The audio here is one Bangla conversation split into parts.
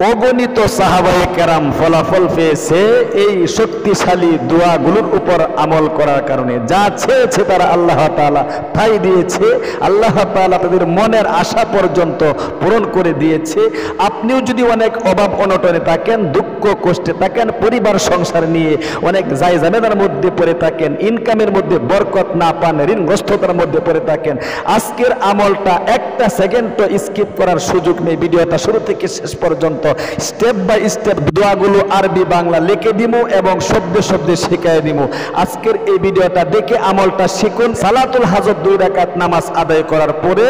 অগণিত সাহাবায়ে কেরাম ফলাফল পেয়েছে এই শক্তিশালী দোয়াগুলোর উপর আমল করার কারণে। যা চেয়েছে তারা আল্লাহ তাআলা তাই দিয়েছে। আল্লাহ তাআলা তাদের মনের আশা পর্যন্ত পূরণ করে দিয়েছে। আপনিও যদি অনেক অভাব অনটনে থাকেন, দুঃখ কষ্টে থাকেন, পরিবার সংসার নিয়ে অনেক জায়জামেলার মধ্যে পড়ে থাকেন, ইনকামের মধ্যে বরকত না পান, ঋণগ্রস্ততার মধ্যে পড়ে থাকেন, আজকের আমলটা একটা সেকেন্ডও স্কিপ করার সুযোগ নেই। ভিডিওটা শুরু থেকে শেষ পর্যন্ত স্টেপ বাই স্টেপ দোয়াগুলো আরবি বাংলা লিখে দিব এবং শব্দে শব্দে শেখায় দিব। আজকের এই ভিডিওটা দেখে আমলটা শিখুন। সালাতুল হাজত 2 রাকাত নামাজ আদায় করার পরে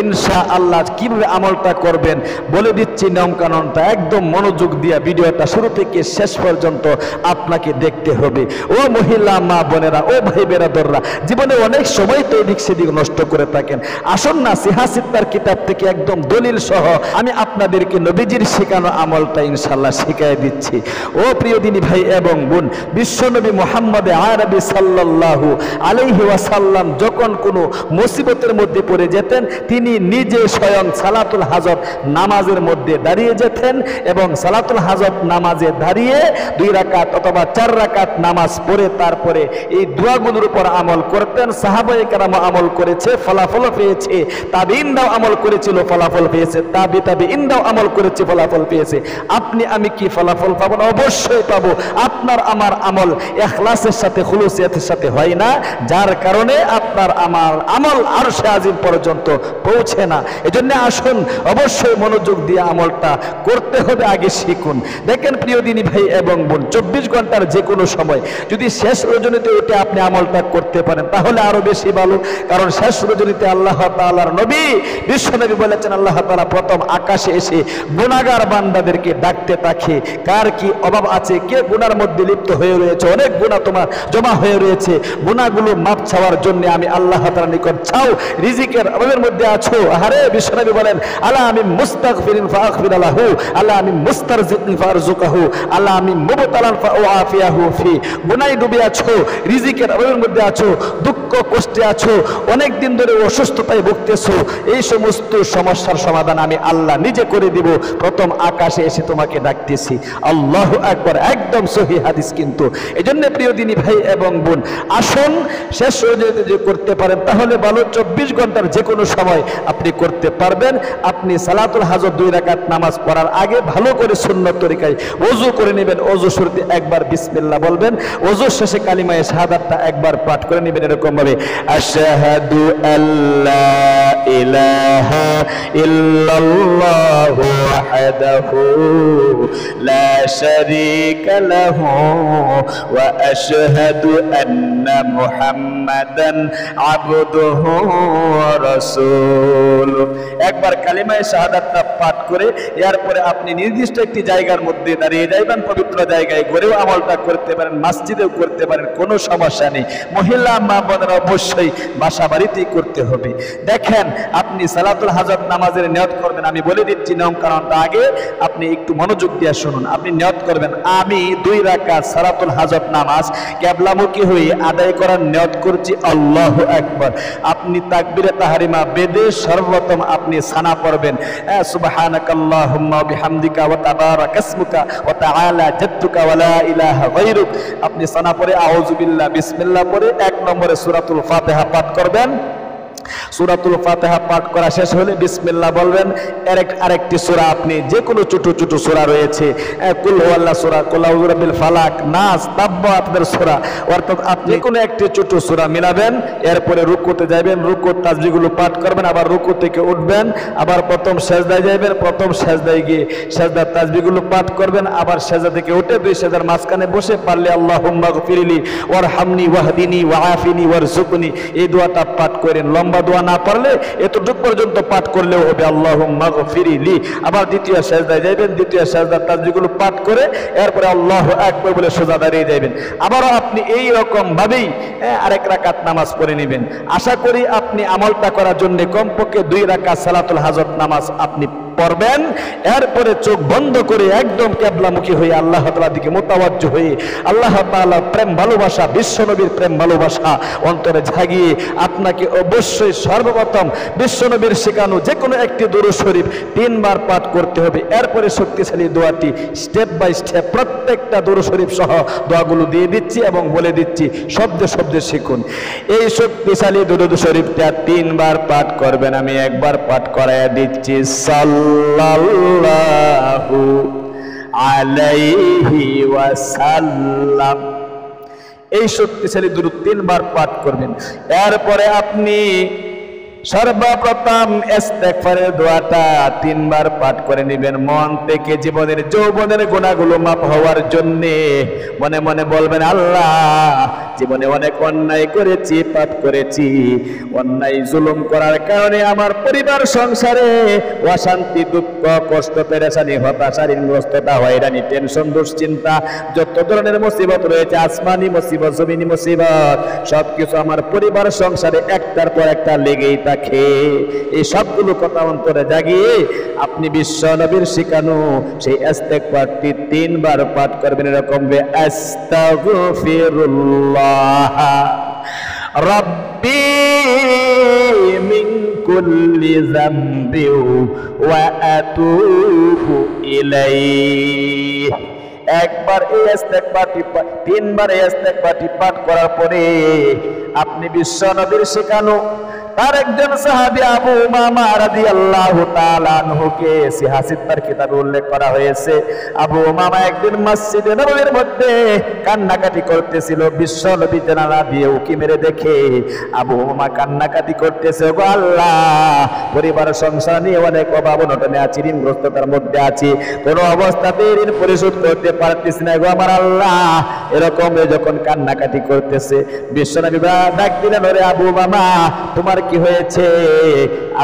ইনশাআল্লাহ কিভাবে আমলটা করবেন বলে দিচ্ছি। নিয়ম কানুনটা একদম মনোযোগ দিয়ে ভিডিওটা শুরু থেকে শেষ পর্যন্ত আপনাকে দেখতে হবে। ও মহিলা মা বোনেরা, ও ভাই বেরাদররা, জীবনে অনেক সময় তো এদিক সেদিক নষ্ট করে থাকেন। আসুন না সিহাসিত্তার কিতাব থেকে একদম দলিল সহ আমি আপনাদেরকে নবীজির শেখানো আমলটা ইনশাআল্লাহ শিখাই দিচ্ছি। ও প্রিয় দিনী ভাই এবং বোন, বিশ্বনবী মুহাম্মদ আরবি সাল্লাল্লাহু আলাইহি ওয়াসাল্লাম যখন কোনো মুসিবতের মধ্যে পড়ে যেতেন, তিনি নিজে স্বয়ং সালাতুল হাজত নামাজের মধ্যে দাঁড়িয়ে যেতেন এবং সালাতুল হাজত নামাজে দাঁড়িয়ে 2 রাকাত অথবা 4 রাকাত নামাজ পড়ে তারপরে এই দোয়াগুলোর উপর আমল করতেন। সাহাবায়ে কেরাম আমল করেছে, ফলাফল পেয়েছে। তাবিঈনরাও আমল করেছিল, ফলাফল পেয়েছে। তাবিঈনরাও আমল করেছে, ফলাফল পেয়েছে। আপনি আমি কি ফলাফল পাবো না? অবশ্যই পাবো। আপনার আমার আমল ইখলাসের সাথে, খুলুসিয়াতের সাথে হয় না, যার কারণে আপনার আমার আমল আরশে আজিম পর্যন্ত পৌঁছে না। এজন্য আসুন অবশ্যই মনোযোগ দিয়ে আমলটা করতে হবে। আগে শিখুন। দেখেন প্রিয় দিনী ভাই এবং বোন, 24 ঘন্টার যে কোনো সময় যদি শেষ রজনীতে উঠে আপনি আমলটা করতে পারেন তাহলে আরো বেশি ভালো। কারণ শেষ রজনীতে আল্লাহ তাআলার নবী বিশ্বনবী বলেছেন, আল্লাহ তাআলা প্রথম আকাশে এসে গুনাহগার বান্দাদেরকে ডাকতে থাকে। কার কি অভাব আছে, কে গুনার মধ্যে লিপ্ত হয়ে রয়েছে, অনেক গুনাহ তোমার জমা হয়ে রয়েছে, গুনাহগুলো মাপ চাওয়ার জন্য আমি আল্লাহ তাআলার নিকট চাও। রিজিকের অভাবের মধ্যে আছো, আরে বিশ্বনবী বলেন, আলা আমি মুস্তাগফিরিন ফাগফির লাহু, আলা আমি মুস্তারজিকিন ফারজুকাহু, আলা আমি মুবতালান ফাউআফিয়াহু ফি। গুনাহে ডুবে আছো, রিজিকের অভাবের মধ্যে আছো, দুঃখ কষ্টে আছো, অনেক দিন ধরে অসুস্থতায় ভুগতেছো, এই সমস্ত সমস্যার সমাধান আমি আল্লাহ নিজে করে দিব। প্রথম আকাশে এসে তোমাকে ডাকতেছি। আল্লাহু আকবার, একদম সহিহ হাদিস। কিন্তু এজন্য প্রিয় দিনী ভাই এবং বোন, আসুন শেষ রজনীতে যে করতে পারেন তাহলে ভালো। 24 ঘন্টার যে কোনো সময় আপনি করতে পারবেন। আপনি সালাতুল হাজত 2 রাকাত নামাজ পড়ার আগে ভালো করে সুন্নত তরিকায় ওযু করে নেবেন। ওযু শুরুতে একবার বিসমিল্লাহ বলবেন, ওযু শেষে কালিমায়ে শাহাদাতটা একবার পাঠ করে নেবেন এরকম ভাবে, আশহাদু আল্লা ইলাহা ইল্লাল্লাহু ওয়াহদাহু লা শারীকা লাহু ওয়া আশহাদু আন্না মুহাম্মাদান আবদুহু ওয়া রাসূলুহু। একবার কালিমায়ে শাহাদাতটা পাঠ করে এরপরে আপনি নির্দিষ্ট একটি জায়গার মধ্যে দাঁড়িয়ে যাবেন। পবিত্র জায়গায় ঘরেও আমলটা করতে পারেন, মসজিদেও করতে পারেন, কোনো সমস্যা নেই। মহিলা মা বোনেরা অবশ্যই বাসা বাড়িতেই করতে হবে। দেখেন, আপনি সালাতুল হাজত নামাজের নিয়ত করবেন। আমি বলে দিচ্ছি নিয়ম কারণটা, আগে আপনি একটু মনোযোগ দিয়ে শুনুন। আপনি নিয়ত করবেন, আমি 2 রাকাত সালাতুল হাজত নামাজ কিবলামুখী হয়ে আদায় করার নিয়ত করছি। আল্লাহু আকবার। আপনি তাকবীরে তাহরিমা বেদে সর্বপ্রথম আপনি সানা পড়বেন, সুবহানাকাল্লাহুম্মা ওয়া বিহামদিকা ওয়া তাবারাকাসমুকা ওয়া তাআলা জাদ্দুকা ওয়া লা ইলাহা গায়রুক। আপনি সানা পড়ে আউযু বিল্লাহ বিসমিল্লাহ পড়ে 1 নম্বরে সূরাতুল ফাতিহা পাঠ করবেন। সূরাতুল ফাতিহা পাঠ করা শেষ হলে বিসমিল্লাহ বলবেন। আরেকটি সূরা, আপনি যে কোনো ছোট ছোট সূরা রয়েছে, কুল হুয়াল্লাহ সূরা, কুল আউযু বিরাব্বিল ফালাক, নাস, তাব্বা, আপনাদের সূরা, অর্থাৎ আপনি কোনো একটি ছোট সূরা মিলাবেন। এরপরে রুকুতে যাবেন, রুকুর তাসবিহগুলো পাঠ করবেন, আবার রুকু থেকে উঠবেন, আবার প্রথম সিজদায় যাবেন, প্রথম সিজদায় গিয়ে সিজদার তাসবিহগুলো পাঠ করবেন, আবার সিজদা থেকে উঠে 2 সিজদার মাঝখানে বসে পারলে আল্লাহুম্মা গফিরলি ওয়ারহামনি ওয়াহদিনি ওয়াআফিনি ওয়ারযুকনি, এই দোয়াটা পাঠ করেন। লম্বা দোয়া না পারলে এতটুকু পর্যন্ত পাঠ করলেও হবে, আল্লাহুম্মা গফিরলি। আবার দ্বিতীয় সিজদায় যাবেন, দ্বিতীয় সিজদার তাসবিহগুলো পাঠ করে এরপরে আল্লাহু আকবার বলে সোজা দাঁড়িয়ে যাবেন। আবারও আপনি এই রকম ভাবেই আরেক রাকাত নামাজ পড়ে নেবেন। আশা করি আপনি আমলটা করার জন্য কমপক্ষে 2 রাকাত সালাতুল হাজত নামাজ আপনি পড়বেন, এরপরে চোখ বন্ধ করে একদম কিবলামুখী হয়ে আল্লাহ তাআলার দিকে মুতাওয়াজ্জহ হয়ে আল্লাহ তাআলার প্রেম ভালোবাসা, বিশ্বনবীর প্রেম ভালোবাসা অন্তরে জাগিয়ে আপনাকে অবশ্যই সর্বপ্রথম বিশ্বনবীর শেখানো যে কোনো একটি দুরূদ শরীফ 3 বার পাঠ করতে হবে। এরপরে শক্তিশালী দোয়াটি স্টেপ বাই স্টেপ প্রত্যেকটা দুরূদ শরীফ সহ দোয়াগুলো দিয়ে দিচ্ছি এবং বলে দিচ্ছি, শব্দে শব্দে শিখুন। এই শক্তিশালী দুরূদ শরীফটা 3 বার পাঠ করবেন, আমি একবার পাঠ করাইয়া দিচ্ছি। সাল্লাল্লাহু আলাইহি ওয়াসাল্লাম। এই শক্তিশালী দুরূদ 3 বার পাঠ করবেন। এরপরে আপনি সর্বপ্রথম ইস্তেগফারের দোয়াটা 3 বার পাঠ করে নেবেন মন থেকে, জীবনের যৌবনের গুনাহগুলো মাফ হওয়ার জন্য মনে মনে বলবেন, আল্লাহ জীবনে অনেক অন্যায় করেছি, পাপ করেছি, অন্যায় জুলুম করার কারণে আমার পরিবার সংসারে অশান্তি, দুঃখ, কষ্ট, পেরেশানি, হতাশা, ঋণগ্রস্ততা, হয়রানি, টেনশন, দুশ্চিন্তা, যত ধরনের মুসিবত রয়েছে, আসমানি মুসিবত, জমিনি মুসিবত, সবকিছু আমার পরিবার সংসারে একটার পর একটা লেগেই থাকে। এই সবগুলো কথা অন্তরে জাগিয়ে আপনি বিশ্ব নবীর শিখানো সেই ইস্তেগফারটি 3 বার পাঠ করবেন এরকম ভাবে, আস্তাগফিরুল্লাহ রাব্বি মিন কুল্লি যামবি ওয়া আতুবু ইলাইহি। একবার এই ইস্তেগফারটি 3 বার এই ইস্তেগফারটি পাঠ করার পরে আপনি বিশ্ব নবীর শেখানো তার একজন সাহাবী আবু উমামা রাদিয়াল্লাহু তাআলা আনহুকে সিহাহ সিত্তার কিতাবে উল্লেখ করা হয়েছে। আবু উমামা একদিন মসজিদে নববীর মধ্যে কান্নাকাটি করতেছিল। বিশ্ব নবী জানালা দিয়ে উকি মেরে দেখে আবু উমামা কান্নাকাটি করতেছে, ওগো আল্লাহ, পরিবার সংসার নিয়ে অনেক অভাব অনটনে আছি, ঋণগ্রস্ততার মধ্যে আছি, কোনো অবস্থাতেই ঋণ পরিশোধ করতে পারতেছি না গো আমার আল্লাহ। এরকম যখন কান্নাকাটি করতেছে বিশ্ব নবী ডাক দিলেন, ওরে আবু উমামা, তোমার কি হয়েছে?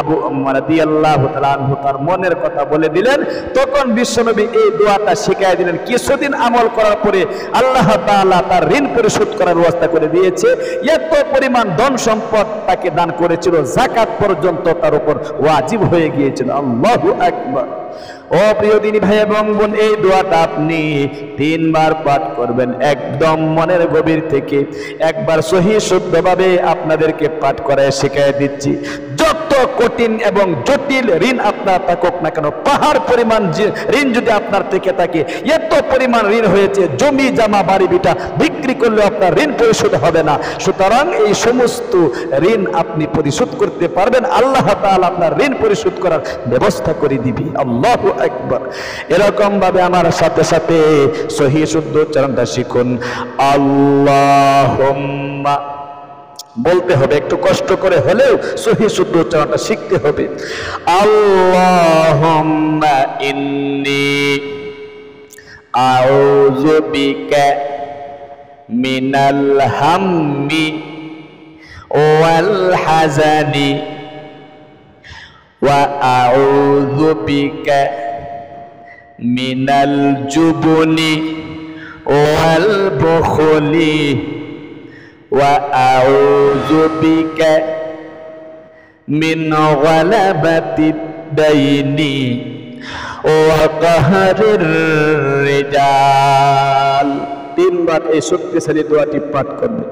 আবু উমামা রাদিয়াল্লাহু তাআলা আনহু তার মনের কথা বলে দিলেন। তখন বিশ্বনবী এই দোয়াটা শিখিয়ে দিলেন। কিছুদিন আমল করার পরে আল্লাহ তাআলা তার ঋণ পরিশোধ করার ব্যবস্থা করে দিয়েছে। এত পরিমাণ ধন সম্পদ তাকে দান করেছিল, যাকাত পর্যন্ত তার উপর ওয়াজিব হয়ে গিয়েছিল। আল্লাহু আকবার। ও প্রিয় দিনী ভাই এবং বোন, এই দোয়াটা আপনি 3 বার পাঠ করবেন একদম মনের গভীর থেকে। একবার সহি শুদ্ধভাবে আপনাদেরকে পাঠ করায় শিখিয়ে দিচ্ছি। যত কঠিন এবং জটিল ঋণ আপনার থাকুক না কেন, পাহাড় পরিমাণ ঋণ যদি আপনার থেকে থাকে, এত পরিমাণ ঋণ হয়েছে, জমি জামা বাড়ি ভিটা বিক্রি করলে আপনার ঋণ পরিশোধ হবে না। সুতরাং এই সমস্ত ঋণ আপনি পরিশোধ করতে পারবেন, আল্লাহ তাআলা আপনার ঋণ পরিশোধ করার ব্যবস্থা করে দিবে। আল্লাহু আকবার। এরকম ভাবে আমার সাথে সাথে সহিহ শুদ্ধ উচ্চারণটা শিখুন। আল্লাহুম্মা বলতে হবে, একটু কষ্ট করে হলেও সহিহ শুদ্ধ উচ্চারণটা শিখতে হবে। আল্লাহুম্মা ইন্নী আউযু বিকা মিনাল হাম্মি ওয়াল হাজানি ওয়া আউযু বিকা মিনাল জুবনি ওয়াল বুখলি ওয়া আউযু বিকা মিন গালাবাতিদ দাইনি ওয়া কাহরির রিজাল। 3 বার এই শক্তিশালী দোয়াটি পাঠ করবেন।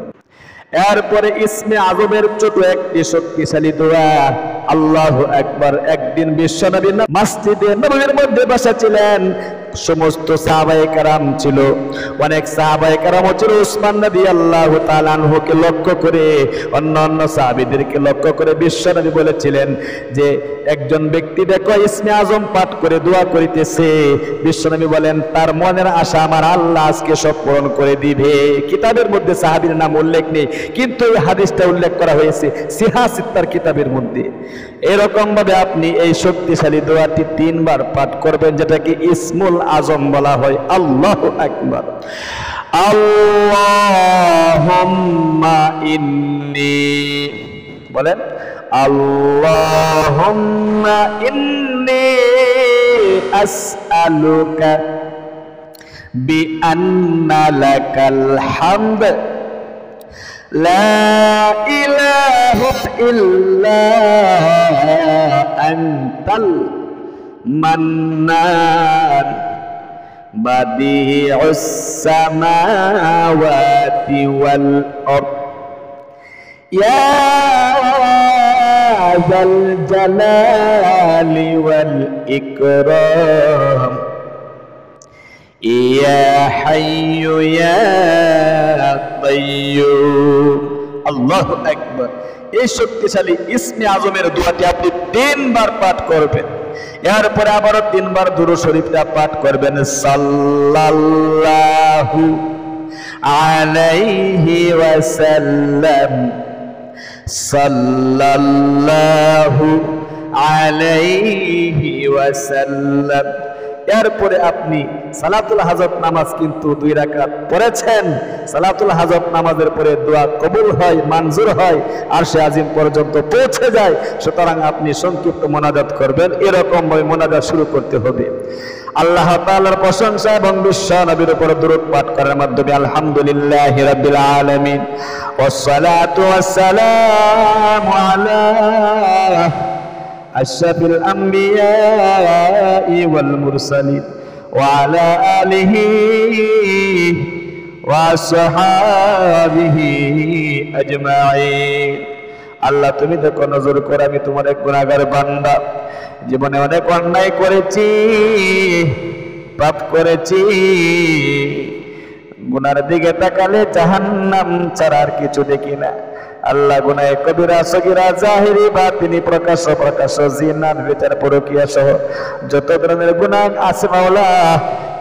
এরপরে ইসমে আজমের ছোট একটি শক্তিশালী দোয়া, আল্লাহু আকবার। একদিন বিশ্বনবী মসজিদে নববীর মধ্যে বসা ছিলেন। সমস্ত সাহাবায়ে কেরাম ছিল, অনেক সাহাবায়ে কেরাম ছিল। উসমান রাদিয়াল্লাহু তাআলা আনহুকে লক্ষ্য করে, অন্যান্য সাহাবীদেরকে লক্ষ্য করে বিশ্বনবী বলেছিলেন যে একজন ব্যক্তি দেখো ইসমে আজম পাঠ করে দোয়া করিতেছে। বিশ্বনবী বলেন, তার মনের আশা আমার আল্লাহ আজকে সব পূরণ করে দিবে। কিতাবের মধ্যে সাহাবীর নাম উল্লেখ নেই, কিন্তু এই হাদিসটা উল্লেখ করা হয়েছে সিহাহ সিত্তার কিতাবের মধ্যে। এরকম ভাবে আপনি এই শক্তিশালী দোয়াটি 3 বার পাঠ করবেন, যেটাকে ইসমুল আজম বলা হয়। আল্লাহু আকবার। আল্লাহুম্মা ইন্নী, বলেন আল্লাহুম্মা ইন্নী আসআলুকা বিআন্না লাকাল হামদ লা ইলাহা ইল্লা আনতাল মান্নান বাদিউস সামাওয়াতি ওয়াল আরদ ইয়া যাল জালালি ওয়াল ইকরাম ইয়া হাইয়্যু ইয়া কাইয়্যুম। আল্লাহু আকবার। এই শক্তিশালী ইসমে আজমের দোয়াটি আপনি 3 বার পাঠ করবেন। এরপরে আবারও 3 বার দুরূদ শরীফটা পাঠ করবেন। সাল্লাল্লাহু আলাইহি ওয়াসাল্লাম, সাল্লাল্লাহু আলাইহি ওয়াসাল্লাম। এরপরে আপনি সালাতুল হাজত নামাজ কিন্তু 2 রাকাত পড়েছেন। সালাতুল হাজত নামাজের পরে দোয়া কবুল হয়, মঞ্জুর হয়, আরশে আজিম পর্যন্ত পৌঁছে যায়। সুতরাং আপনি সংক্ষিপ্ত মোনাজাত করবেন, এরকম ভাবে মোনাজাত শুরু করতে হবে। আল্লাহ তাআলার প্রশংসা এবং বিশ্ব নবীর উপর দরুদ পাঠ করার মাধ্যমে আলহামদুলিল্লাহি রাব্বিল আলামিন ওয়াসসালাতু ওয়াসসালামু আলা আশরাফিল আম্বিয়াই ওয়াল মুরসালিন ওয়া আলা আলিহি ওয়া আসহাবিহি আজমাইন। আল্লাহ তুমি দেখো, নজর করে আমি তোমার এক গুনাহগার বান্দা, জীবনে অনেক অন্যায় করেছি, পাপ করেছি। গুনার দিকে তাকালে জাহান্নাম ছাড়া আর কিছু দেখি না। আল্লাহ গুনাহে কবিরা সগীরা জাহিরি বাতিনি প্রকাশ্য প্রকাশ্য জিনাত বিচার পরকিয়া সহ যত ধরনের গুনাহ আছে মাওলা,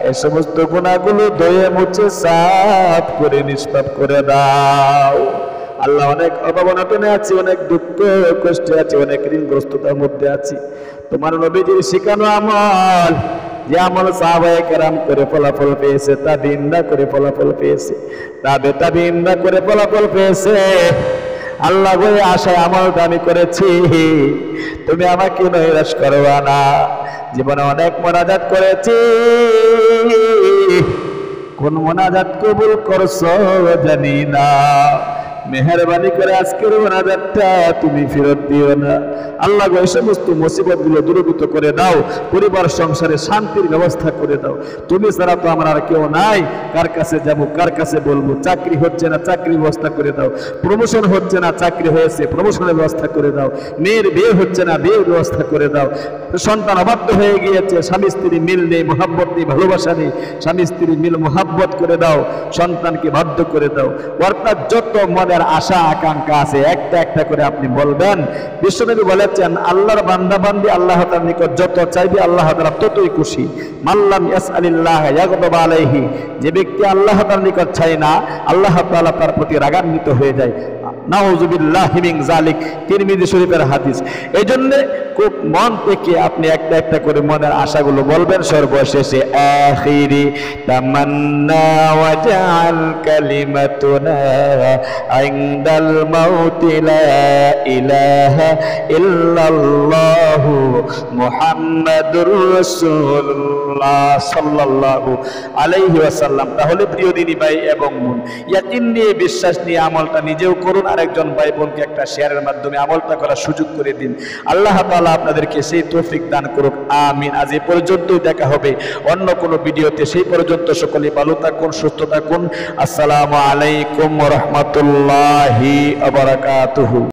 এই সমস্ত গুনাহগুলো ধুয়ে মুছে সাফ করে নিষ্পাপ করে দাও। আল্লাহ অনেক অভাবনটনে আছি, অনেক দুঃখ কষ্টে আছি, অনেক ঋণগ্রস্ততার মধ্যে আছি। তোমার নবীজির শিখানো আমল, যে আমল সাহাবায়ে কেরাম করে ফলাফল পেয়েছে, তাবিঈন না করে ফলাফল পেয়েছে, তাবিঈন না করে ফলাফল পেয়েছে। আল্লাহ গো, আশায় আমলটা আমি করেছি, তুমি আমাকে নৈরাশ করবা না। জীবনে অনেক মোনাজাত করেছি, কোন মোনাজাত কবুল করছো জানি না। মেহেরবানি করে আজকের মোনাজাতটা তুমি ফেরত দিও না। আল্লাহ গো, এই সমস্ত মুসিবত গুলো দূরীভূত করে দাও, পরিবার সংসারে শান্তির ব্যবস্থা করে দাও। তুমি ছাড়া তো আমার আর কেউ নাই, কার কাছে যাব, কার কাছে বলবো? চাকরি হচ্ছে না, চাকরির ব্যবস্থা করে দাও। প্রমোশন হচ্ছে না, চাকরি হয়েছে, প্রমোশনের ব্যবস্থা করে দাও। মেয়ের বিয়ে হচ্ছে না, বিয়ের ব্যবস্থা করে দাও। সন্তান অবাধ্য হয়ে গিয়েছে, স্বামী স্ত্রী মিল নেই, মহাব্বত নেই, ভালোবাসা নেই, স্বামী স্ত্রী মিল মহাব্বত করে দাও, সন্তানকে বাধ্য করে দাও। অর্থাৎ যত মনের আশা আকাঙ্ক্ষা আছে একটা একটা করে আপনি বলবেন। বিশ্বনবী বলেছেন, আল্লাহর বান্দা বান্দি আল্লাহ তাআলার নিকট যত চাইবে আল্লাহ তাআলা ততই খুশি। মাল্লাম ইয়াসআলিল্লাহ ইয়াগদাব আলাইহি, যে ব্যক্তি আল্লাহ তাআলার নিকট চায় না, আল্লাহ তাআলা তার প্রতি রাগান্বিত হয়ে যায়। নাউযুবিল্লাহি মিন যালিক, তিরমিজি শরীফের হাদিস। এই জন্য খুব মন থেকে আপনি একটা একটা করে মনের আশাগুলো বলবেন। সর্বশেষে আখিরি তামান্না ওয়াজআল কালিমাতুনা ইনদাল মাউতি লা ইলাহা ইল্লাল্লাহু মুহাম্মাদুর রাসূলুল্লাহ সাল্লাল্লাহু আলাইহি ওয়াসাল্লাম। তাহলে প্রিয় দিনী ভাই এবং বোন, ইয়াকিন নিয়ে, বিশ্বাস নিয়ে আমলটা নিজেও করুন, আরেকজন ভাই বোনকে একটা শেয়ারের মাধ্যমে আমলটা করার সুযোগ করে দিন। আল্লাহ তাআলা আপনাদেরকে সেই তৌফিক দান করুক, আমিন। আজ এই পর্যন্তই, দেখা হবে অন্য কোনো ভিডিওতে। সেই পর্যন্ত সকলে ভালো থাকুন, সুস্থ থাকুন। আসসালামু আলাইকুম ওয়া রাহমাতুল্লাহি ওয়া বারাকাতুহু।